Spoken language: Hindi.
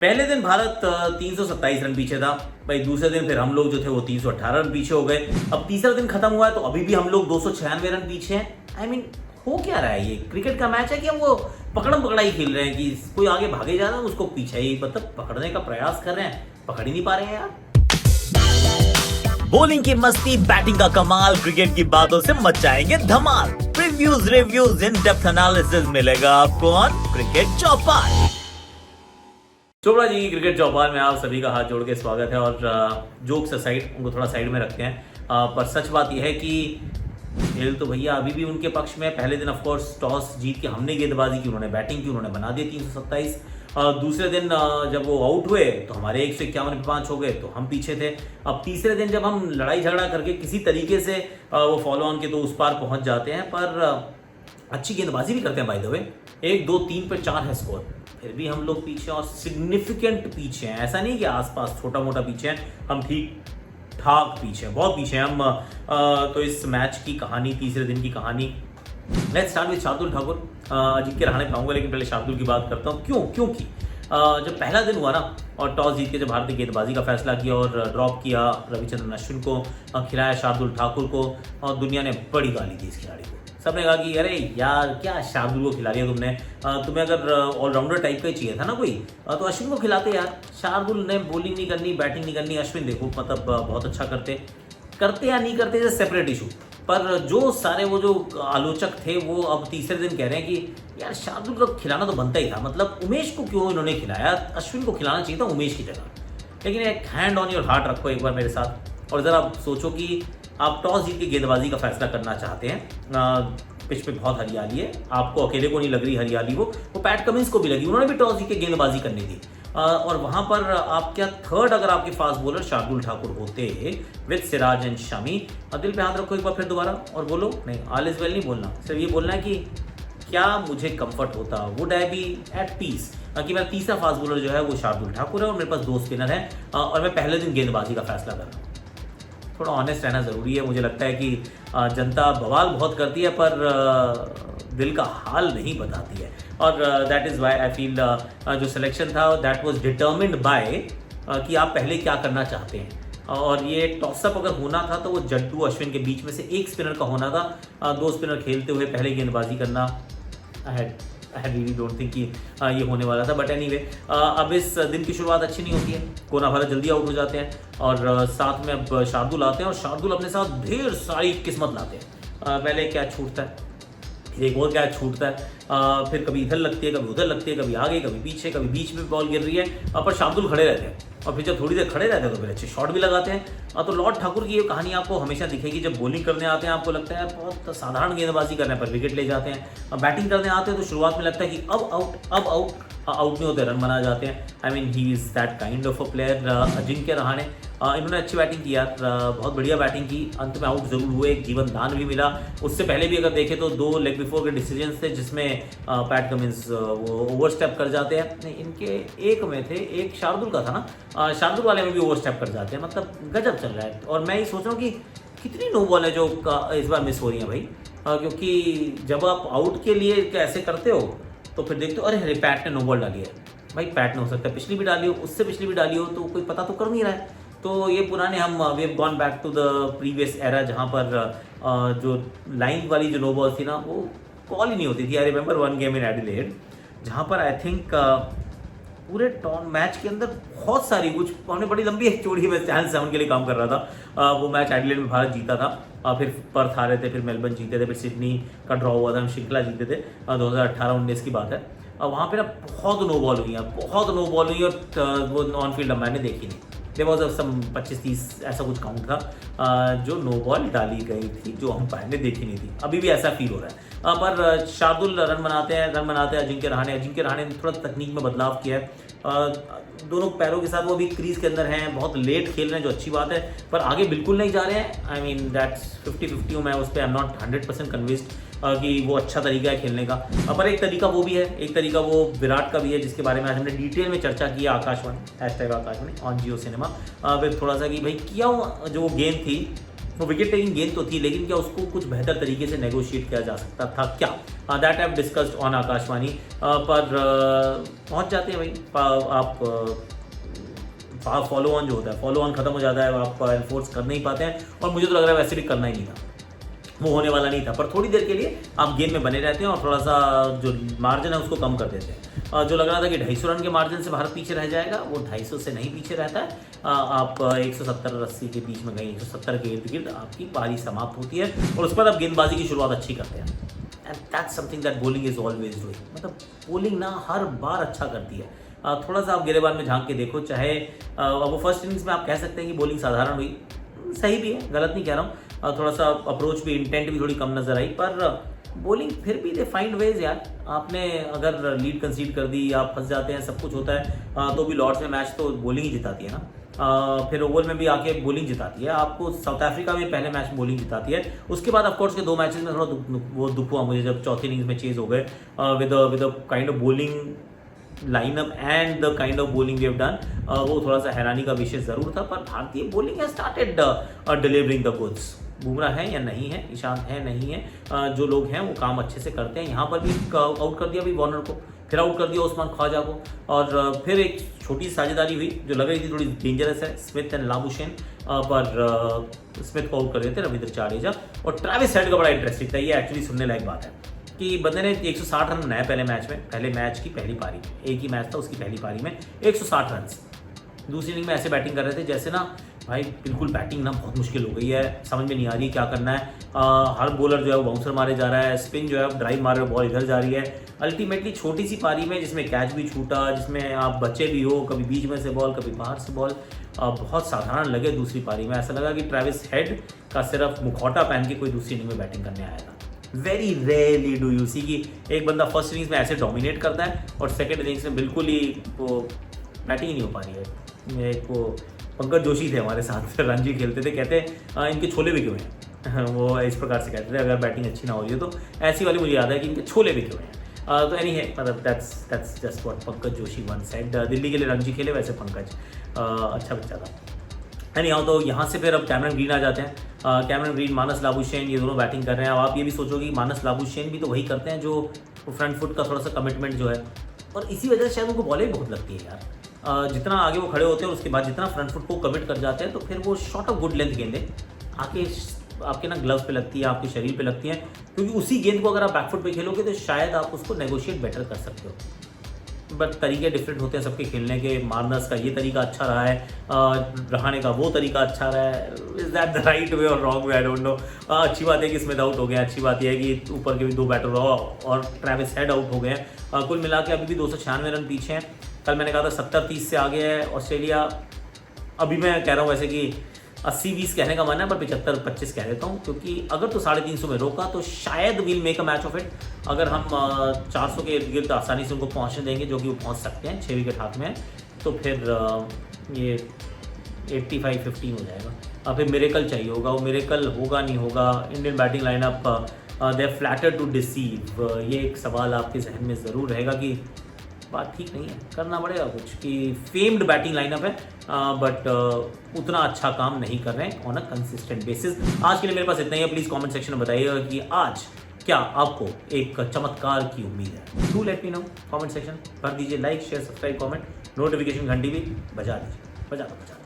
पहले दिन भारत 327 रन पीछे था भाई। दूसरे दिन फिर हम लोग जो थे वो 318 रन पीछे हो गए। अब तीसरा दिन खत्म हुआ है तो अभी भी हम लोग 296 रन पीछे हैं। आई मीन हो क्या रहा है? ये क्रिकेट का मैच है कि हम वो पकड़म पकड़ाई खेल रहे हैं कि कोई आगे भागे जा रहा है उसको पीछे ही मतलब पकड़ने का प्रयास कर रहे हैं, पकड़ ही नहीं पा रहे हैं यार। बॉलिंग की मस्ती, बैटिंग का कमाल, क्रिकेट की बातों से मचाएंगे धमाल। Previews, reviews, in depth analysis मिलेगा आपको ऑन क्रिकेट चौपाल। चोपड़ा जी की क्रिकेट चौपाल में आप सभी का हाथ जोड़ के स्वागत है। और जोक्स असाइड उनको थोड़ा साइड में रखते हैं। पर सच बात यह है कि खेल तो भैया अभी भी उनके पक्ष में। पहले दिन ऑफकोर्स टॉस जीत के हमने गेंदबाजी की, उन्होंने बैटिंग की, उन्होंने बना दिए 327। दूसरे दिन जब वो आउट हुए तो हमारे 151 पे 5 हो गए तो हम पीछे थे। अब तीसरे दिन जब हम लड़ाई झगड़ा करके किसी तरीके से वो फॉलो ऑन के तो उस पार पहुंच जाते हैं। पर अच्छी गेंदबाजी भी करते हैं बाय द वे। 1 2 3 पे 4 है स्कोर, फिर भी हम लोग पीछे और सिग्निफिकेंट पीछे हैं। ऐसा नहीं कि आसपास छोटा मोटा पीछे हैं, हम ठीक ठाक पीछे हैं, बहुत पीछे हैं हम। तो इस मैच की कहानी, तीसरे दिन की कहानी, let's start with Shardul Thakur. Ajinkya Rahane पे आऊंगा लेकिन पहले शार्दुल की बात करता हूँ। क्योंकि जब पहला दिन हुआ ना और टॉस जीत के जब भारत ने गेंदबाजी का फैसला किया और ड्रॉप किया रविचंद्रन अश्विन को, खिलाया शार्दुल ठाकुर को, और दुनिया ने बड़ी गाली दी इस खिलाड़ी को। सबने कहा कि अरे यार क्या शार्दुल को खिला लिया तुमने, तुम्हें अगर ऑलराउंडर टाइप का ही चाहिए था ना कोई तो अश्विन को खिलाते यार। शार्दुल ने बॉलिंग नहीं करनी, बैटिंग नहीं करनी, अश्विन देखो मतलब बहुत अच्छा करते या नहीं करते इज सेपरेट इशू। पर जो सारे वो जो आलोचक थे वो अब तीसरे दिन कह रहे हैं कि यार शार्दुल को खिलाना तो बनता ही था, मतलब उमेश को क्यों इन्होंने खिलाया, अश्विन को खिलाना चाहिए था उमेश की जगह। लेकिन एक हैंड ऑन योर हार्ट रखो एक बार मेरे साथ और ज़रा सोचो कि आप टॉस जीत के गेंदबाजी का फैसला करना चाहते हैं। पिच पे बहुत हरियाली है, आपको अकेले को नहीं लग रही हरियाली, वो पैट कमिंस को भी लगी, उन्होंने भी टॉस जीत के गेंदबाजी करनी थी। और वहां पर आप क्या थर्ड अगर आपके फास्ट बॉलर शार्दुल ठाकुर होते विद सिराज एंड शमी, दिल पे हाथ रखो एक बार फिर दोबारा और बोलो नहीं ऑल इज वेल नहीं बोलना, सिर्फ ये बोलना है कि क्या मुझे कंफर्ट होता, would I be at peace कि मेरा तीसरा फास्ट बॉलर जो है वो शार्दुल ठाकुर है और मेरे पास 2 स्पिनर है और मैं पहले दिन गेंदबाजी का फैसला कर रहा हूँ। थोड़ा ऑनेस्ट रहना ज़रूरी है। मुझे लगता है कि जनता बवाल बहुत करती है पर दिल का हाल नहीं बताती है। और that is why I feel जो सिलेक्शन था दैट वाज डिटर्मिन्ड बाय कि आप पहले क्या करना चाहते हैं। और ये टॉसअप अगर होना था तो वो जड्डू अश्विन के बीच में से एक स्पिनर का होना था। 2 स्पिनर खेलते हुए पहले गेंदबाजी करना आई रियली डोंट थिंक कि ये होने वाला था। बट एनीवे अब इस दिन की शुरुआत अच्छी नहीं होती है, कोना भारत जल्दी आउट हो जाते हैं और साथ में अब शार्दुल आते हैं और शार्दुल अपने साथ ढेर सारी किस्मत लाते हैं। पहले क्या छूटता है, फिर एक और क्या छूटता है, फिर कभी इधर लगती है, कभी उधर लगती है, कभी आगे, कभी पीछे, कभी बीच में बॉल गिर रही है, पर शार्दुल खड़े रहते हैं और फिर जब थोड़ी देर खड़े रहते हैं तो फिर अच्छे शॉट भी लगाते हैं। तो लॉर्ड ठाकुर की ये कहानी आपको हमेशा दिखेगी। जब बॉलिंग करने आते हैं आपको लगता है बहुत साधारण गेंदबाजी करने पर विकेट ले जाते हैं, बैटिंग करने आते हैं तो शुरुआत में लगता है कि अब आउट नहीं होते, रन बना जाते हैं। I mean he is that kind of a player. Ajinkya Rahane इन्होंने अच्छी बैटिंग की यार, बहुत बढ़िया बैटिंग की, अंत में आउट जरूर हुए, एक जीवन दान भी मिला। उससे पहले भी अगर देखें तो 2 लेग बिफोर के डिसीजन थे जिसमें पैट कमिंस वो ओवर स्टेप कर जाते हैं। नहीं इनके एक में थे, एक शार्दुल का था ना, शार्दुल वाले में भी ओवर स्टेप कर जाते हैं। मतलब गजब चल रहा है। और मैं ये सोच रहा हूँ कि कितनी नो बॉल है जो इस बार मिस हो रही है भाई, क्योंकि जब आप आउट के लिए ऐसे करते हो तो फिर देखते हो अरे पैट ने नो बॉल डाली है। भाई पैट ने हो सकता है पिछली भी डाली हो, उससे पिछली भी डाली हो, तो कोई पता तो कर नहीं रहा है। तो ये पुराने हम we have gone back to the previous era जहाँ पर जो लाइन वाली जो नो बॉल थी ना वो कॉल ही नहीं होती थी। I remember 1 game in Adelaide जहाँ पर आई थिंक पूरे टॉन मैच के अंदर बहुत सारी कुछ हमने बड़ी लंबी एक चौड़ी में चैनल 7 के लिए काम कर रहा था। वो मैच एडिलेड में भारत जीता था, फिर पर्थ हारे थे, फिर मेलबर्न जीते थे, फिर सिडनी का ड्रॉ हुआ था, हम श्रृंखला जीते थे। 2018-19 की बात है। वहाँ पे ना बहुत नो बॉल हुई और वो ऑन फील्ड मैंने देखी नहीं। देयर वाज सम 25-30 ऐसा कुछ काउंट था जो नो बॉल डाली गई थी जो हम ने देखी नहीं थी। अभी भी ऐसा फील हो रहा है। पर शार्दुल रन बनाते हैं अजिंक्य रहाणे ने थोड़ा तकनीक में बदलाव किया है। दोनों पैरों के साथ वो भी क्रीज के अंदर हैं, बहुत लेट खेल रहे हैं जो अच्छी बात है, पर आगे बिल्कुल नहीं जा रहे हैं। आई मीन दैट्स 50-50 हूँ मैं उस पर, आई एम नॉट 100% कन्विंस्ड कि वो अच्छा तरीका है खेलने का। पर एक तरीका वो भी है, एक तरीका वो विराट का भी है जिसके बारे में आज हमने डिटेल में चर्चा की है आकाशवाणी ऑन जियो सिनेमा। फिर थोड़ा सा कि भाई क्या जो गेंद थी वो विकेट टेकिंग गेंद तो थी, लेकिन क्या उसको कुछ बेहतर तरीके से नेगोशिएट किया जा सकता था क्या? That I have discussed on Akashvani. पर पहुंच जाते हैं भाई आप फॉलो ऑन जो होता है, फॉलो ऑन खत्म हो जाता है, आप एनफोर्स कर नहीं पाते हैं, और मुझे तो लग रहा है वैसे भी करना ही नहीं था, वो होने वाला नहीं था। पर थोड़ी देर के लिए आप गेम में बने रहते हैं और थोड़ा सा जो मार्जिन है उसको कम कर देते हैं। जो लग रहा था कि 250 रन के मार्जिन से भारत पीछे रह जाएगा, वो 250 से नहीं पीछे रहता है। आप 170-80 के बीच में गए, 170 के इर्द गिर्द आपकी पारी समाप्त होती है, और उसके बाद आप गेंदबाजी की शुरुआत अच्छी करते हैं। And that's something that bowling is always doing. मतलब बॉलिंग ना हर बार अच्छा करती है। थोड़ा सा आप गिरेबान में झांक के देखो, चाहे वो फर्स्ट इनिंग्स में आप कह सकते हैं कि बॉलिंग साधारण हुई, सही भी है, गलत नहीं कह रहा हूँ, थोड़ा सा अप्रोच भी, इंटेंट भी थोड़ी कम नजर आई, पर बॉलिंग फिर भी दे फाइंड वेज यार। आपने अगर लीड कंसीड कर दी, आप फंस जाते हैं, सब कुछ होता है, तो भी लॉर्ड्स में मैच तो बॉलिंग ही जिताती है ना। फिर ओवल में भी आके बॉलिंग जिताती है आपको। साउथ अफ्रीका में पहले मैच बॉलिंग जिताती है, उसके बाद ऑफकोर्स के 2 मैचेस में थोड़ा वो दुख हुआ मुझे जब चौथी इनिंग्स में चेज हो गए with a kind of bowling lineup and the kind of bowling we have done. वो थोड़ा सा हैरानी का विषय जरूर था, पर भारतीय bowling has started delivering the goods. Bumrah है या नहीं है, ईशांत है नहीं है, जो लोग हैं वो काम अच्छे से करते हैं। यहाँ पर भी आउट कर दिया अभी वार्नर को, फिर आउट कर दिया उस्मान ख्वाजा को, और फिर एक छोटी साझेदारी हुई जो लग रही थी थोड़ी डेंजरस है, स्मिथ एंड लाबुशेन, पर स्मिथ को आउट कर देते रविंद्र जाडेजा। और ट्रेविस हेड का बड़ा इंटरेस्टिंग था, ये एक्चुअली सुनने लायक बात है कि बंदे ने 160 रन बनाए पहले मैच की पहली पारी में। एक ही मैच था, उसकी पहली पारी में 160 रन। दूसरी इनिंग में ऐसे बैटिंग कर रहे थे जैसे ना भाई बिल्कुल बैटिंग ना बहुत मुश्किल हो गई है, समझ में नहीं आ रही क्या करना है। हर बॉलर जो है वो बाउंसर मारे जा रहा है, स्पिन जो है ड्राइव मार रहे हो, बॉल इधर जा रही है। अल्टीमेटली छोटी सी पारी में जिसमें कैच भी छूटा, जिसमें आप बचे भी हो, कभी बीच में से बॉल कभी बाहर से बॉल, बहुत साधारण लगे दूसरी पारी में। ऐसा लगा कि ट्रेविस हेड का सिर्फ मुखौटा पहन के कोई दूसरी इनिंग में बैटिंग करने आया था। Very rarely do you see कि एक बंदा फर्स्ट इनिंग्स में ऐसे डोमिनेट करता है और सेकंड इनिंग्स में बिल्कुल ही वो बैटिंग ही नहीं हो पा रही है। एक वो पंकज जोशी थे हमारे साथ, रणजी खेलते थे, कहते इनके छोले भी क्यों हैं वो इस प्रकार से कहते थे अगर बैटिंग अच्छी ना हो रही है तो। ऐसी वाली मुझे याद है कि इनके छोले भी क्यों हैं। तो एनी है, मतलब that's just what Pankaj Joshi one side. Delhi के लिए रणजी खेले, वैसे पंकज अच्छा बच्चा था। एनी हाउ, तो यहाँ से फिर अब कैमरन ग्रीन आ जाते हैं। कैमरन ग्रीन, मानस लाबुशेन, ये दोनों बैटिंग कर रहे हैं। अब आप ये भी सोचोगे कि मानस लाबुशेन भी तो वही करते हैं जो फ्रंट फुट का थोड़ा सा कमिटमेंट जो है, और इसी वजह से शायद उनको बॉलें भी बहुत लगती है यार। जितना आगे वो खड़े होते हैं उसके बाद जितना फ्रंट फुट को कमिट कर जाते हैं, तो फिर वो शॉर्ट ऑफ गुड लेंथ गेंदें आके आपके ना ग्लव्स पे लगती है, आपके शरीर पे लगती हैं, क्योंकि उसी गेंद को अगर आप बैकफुट पे खेलोगे तो शायद आप उसको नेगोशिएट बेटर कर सकते हो। बट तरीके डिफरेंट होते हैं सबके खेलने के। मार्नस का ये तरीका अच्छा रहा है, रहाणे का वो तरीका अच्छा रहा है। Is that the right way और wrong way, I don't know. अच्छी बात है कि स्मिथ आउट हो गया, अच्छी बात यह है कि ऊपर के भी 2 बैटर और ट्रेविस हेड आउट हो गए हैं। कुल मिला के अभी भी 296 रन पीछे हैं। कल मैंने कहा था 70-30 से आगे है ऑस्ट्रेलिया। अभी मैं कह रहा हूँ वैसे कि 80-20 कहने का मन है, पर 75-25 कह देता हूँ, क्योंकि अगर तो 350 में रोका तो शायद will make a match of it. अगर हम 400 के इर्द गिर्द आसानी से उनको पहुँचने देंगे, जो कि वो पहुँच सकते हैं, 6 विकेट हाथ में है, तो फिर ये 85-15 हो जाएगा। अब फिर मिरेकल चाहिए होगा, वो मिरेकल होगा नहीं होगा। Indian batting lineup they are flattered to deceive. ये एक सवाल आपके जहन में ज़रूर रहेगा कि बात ठीक नहीं है, करना पड़ेगा कुछ, कि फेम्ड बैटिंग लाइनअप है बट उतना अच्छा काम नहीं कर रहे हैं ऑन अ कंसिस्टेंट बेसिस। आज के लिए मेरे पास इतना ही है। प्लीज़ कमेंट सेक्शन में बताइएगा कि आज क्या आपको एक चमत्कार की उम्मीद है। Do let me know, comment section भर दीजिए, like share subscribe comment, notification घंटी भी बजा दीजिए, बजा दो।